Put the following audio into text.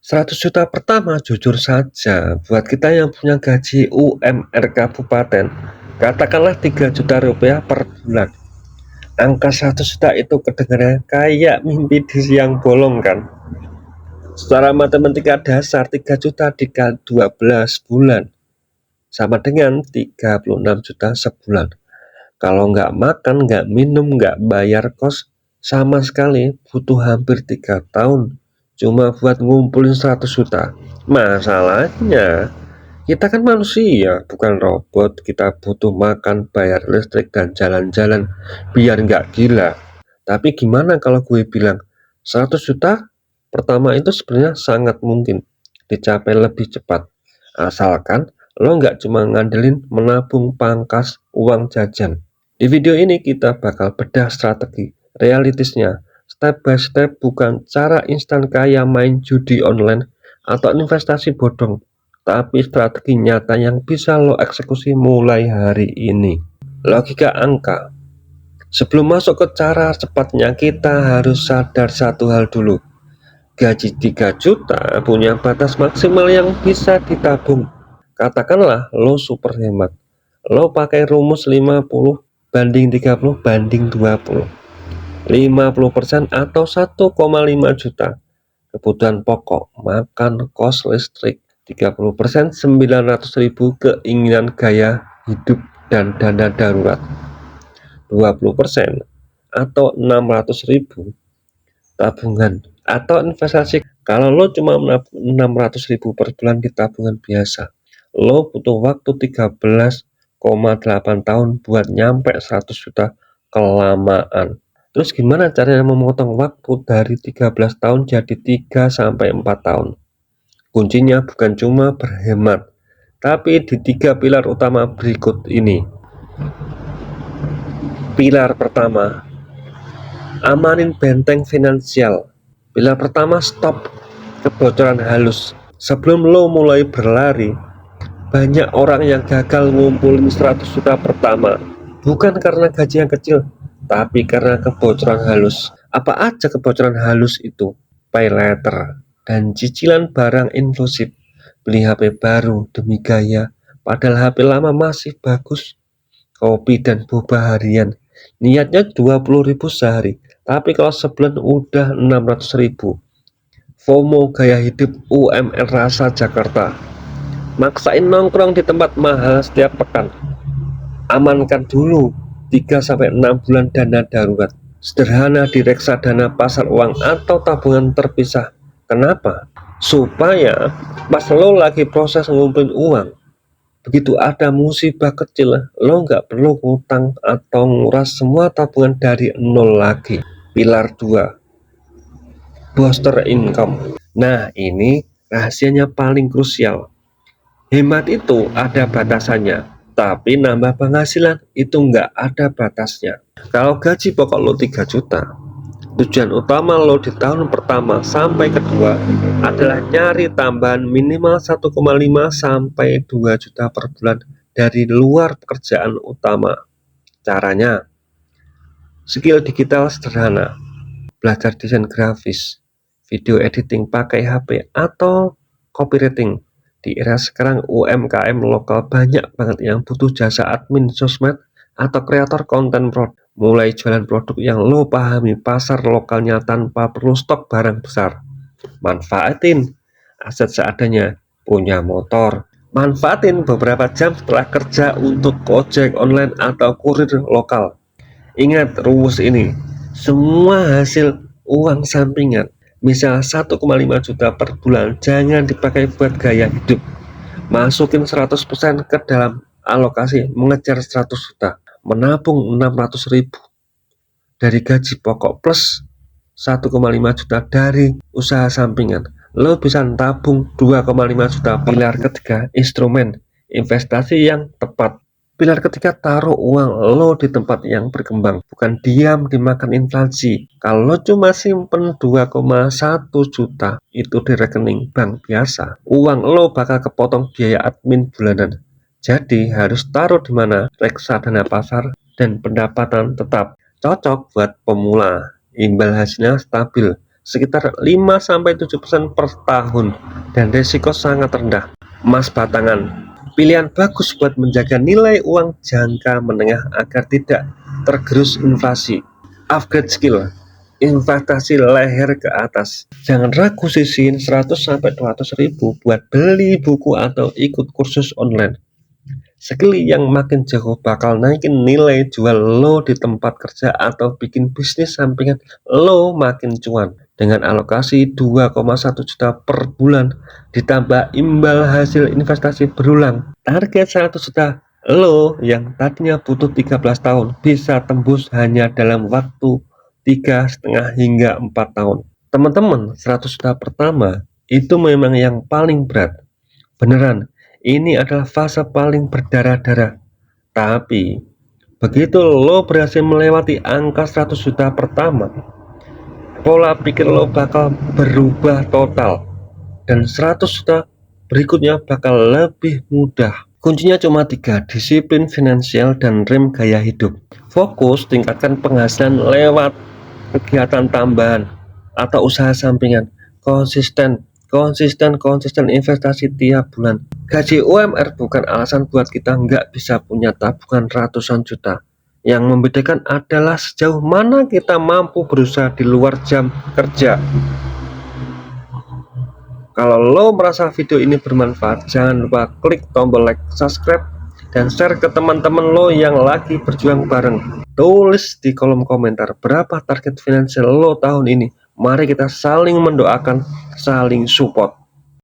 100 juta pertama jujur saja buat kita yang punya gaji UMR kabupaten, katakanlah 3 juta rupiah per bulan. Angka 100 juta itu kedengarannya kayak mimpi di siang bolong kan. Secara matematika dasar 3 juta dikali 12 bulan sama dengan 36 juta sebulan. Kalau nggak makan, nggak minum, nggak bayar kos sama sekali butuh hampir 3 tahun cuma buat ngumpulin 100 juta. Masalahnya kita kan manusia, bukan robot. Kita butuh makan, bayar listrik, dan jalan-jalan biar nggak gila. Tapi gimana kalau gue bilang 100 juta pertama itu sebenarnya sangat mungkin dicapai lebih cepat, asalkan lo nggak cuma ngandelin menabung pangkas uang jajan. Di video ini kita bakal bedah strategi realistisnya step by step, bukan cara instan kayak main judi online atau investasi bodong, tapi strategi nyata yang bisa lo eksekusi mulai hari ini. Logika angka. Sebelum masuk ke cara cepatnya, kita harus sadar satu hal dulu. Gaji 3 juta punya batas maksimal yang bisa ditabung. Katakanlah lo super hemat, lo pakai rumus 50/30/20, 50% atau 1,5 juta kebutuhan pokok, makan, kos, listrik, 30% 900.000 keinginan gaya hidup dan dana darurat, 20% atau 600.000 tabungan atau investasi. Kalau lo cuma menabung 600.000 per bulan di tabungan biasa, lo butuh waktu 13,8 tahun buat nyampe 100 juta. Kelamaan. Terus gimana caranya memotong waktu dari 13 tahun jadi 3-4 tahun? Kuncinya bukan cuma berhemat, tapi di 3 pilar utama berikut ini. Pilar pertama, amanin benteng finansial. Pilar pertama, stop kebocoran halus. Sebelum lo mulai berlari, banyak orang yang gagal ngumpulin 100 juta pertama bukan karena gaji yang kecil, tapi karena kebocoran halus. Apa aja kebocoran halus itu? Pay letter dan cicilan barang inklusif, beli HP baru demi gaya padahal HP lama masih bagus, kopi dan boba harian niatnya 20.000 sehari, tapi kalau sebulan udah 600.000. FOMO gaya hidup UMR rasa Jakarta, maksain nongkrong di tempat mahal setiap pekan. Amankan dulu 3-6 bulan dana darurat sederhana di reksadana, pasar uang, atau tabungan terpisah. Kenapa? Supaya pas lo lagi proses ngumpulin uang, begitu ada musibah kecil, lo nggak perlu ngutang atau nguras semua tabungan dari nol lagi. Pilar 2, booster income. Nah, ini rahasianya paling krusial. Hemat itu ada batasannya, tapi nambah penghasilan itu nggak ada batasnya. Kalau gaji pokok lo 3 juta, tujuan utama lo di tahun pertama sampai kedua adalah nyari tambahan minimal 1,5-2 juta per bulan dari luar pekerjaan utama. Caranya, skill digital sederhana, belajar desain grafis, video editing pakai HP, atau copywriting. Di era sekarang UMKM lokal banyak banget yang butuh jasa admin sosmed atau kreator konten produk. Mulai jualan produk yang lo pahami pasar lokalnya tanpa perlu stok barang besar. Manfaatin aset seadanya. Punya motor, manfaatin beberapa jam setelah kerja untuk ojek online atau kurir lokal. Ingat rumus ini, semua hasil uang sampingan, misal 1,5 juta per bulan, jangan dipakai buat gaya hidup. Masukin 100% ke dalam alokasi mengejar 100 juta. Menabung 600.000 dari gaji pokok plus 1,5 juta dari usaha sampingan. Lo bisa tabung 2,5 juta. Pilar ketiga, instrumen investasi yang tepat. Pilar ketiga, taruh uang lo di tempat yang berkembang, bukan diam dimakan inflasi. Kalau cuma simpen 2,1 juta itu di rekening bank biasa, uang lo bakal kepotong biaya admin bulanan. Jadi harus taruh di mana? Reksadana pasar dan pendapatan tetap. Cocok buat pemula, imbal hasilnya stabil, sekitar 5-7% per tahun dan risiko sangat rendah. Emas batangan, pilihan bagus buat menjaga nilai uang jangka menengah agar tidak tergerus inflasi. Upgrade skill, investasi leher ke atas. Jangan ragu sisihin 100-200 ribu buat beli buku atau ikut kursus online. Skill yang makin jauh bakal naikin nilai jual lo di tempat kerja atau bikin bisnis sampingan lo makin cuan. Dengan alokasi 2,1 juta per bulan ditambah imbal hasil investasi berulang, target 100 juta lo yang tadinya butuh 13 tahun bisa tembus hanya dalam waktu 3,5 hingga 4 tahun. Teman-teman, 100 juta pertama itu memang yang paling berat. Beneran, ini adalah fase paling berdarah-darah. Tapi, begitu lo berhasil melewati angka 100 juta pertama, pola pikir lo bakal berubah total. Dan 100 juta berikutnya bakal lebih mudah. Kuncinya cuma 3, disiplin finansial dan rem gaya hidup. Fokus tingkatkan penghasilan lewat kegiatan tambahan atau usaha sampingan. Konsisten investasi tiap bulan. Gaji UMR bukan alasan buat kita nggak bisa punya tabungan ratusan juta. Yang membedakan adalah sejauh mana kita mampu berusaha di luar jam kerja. Kalau lo merasa video ini bermanfaat, jangan lupa klik tombol like, subscribe, dan share ke teman-teman lo yang lagi berjuang bareng. Tulis di kolom komentar berapa target finansial lo tahun ini. Mari kita saling mendoakan, saling support.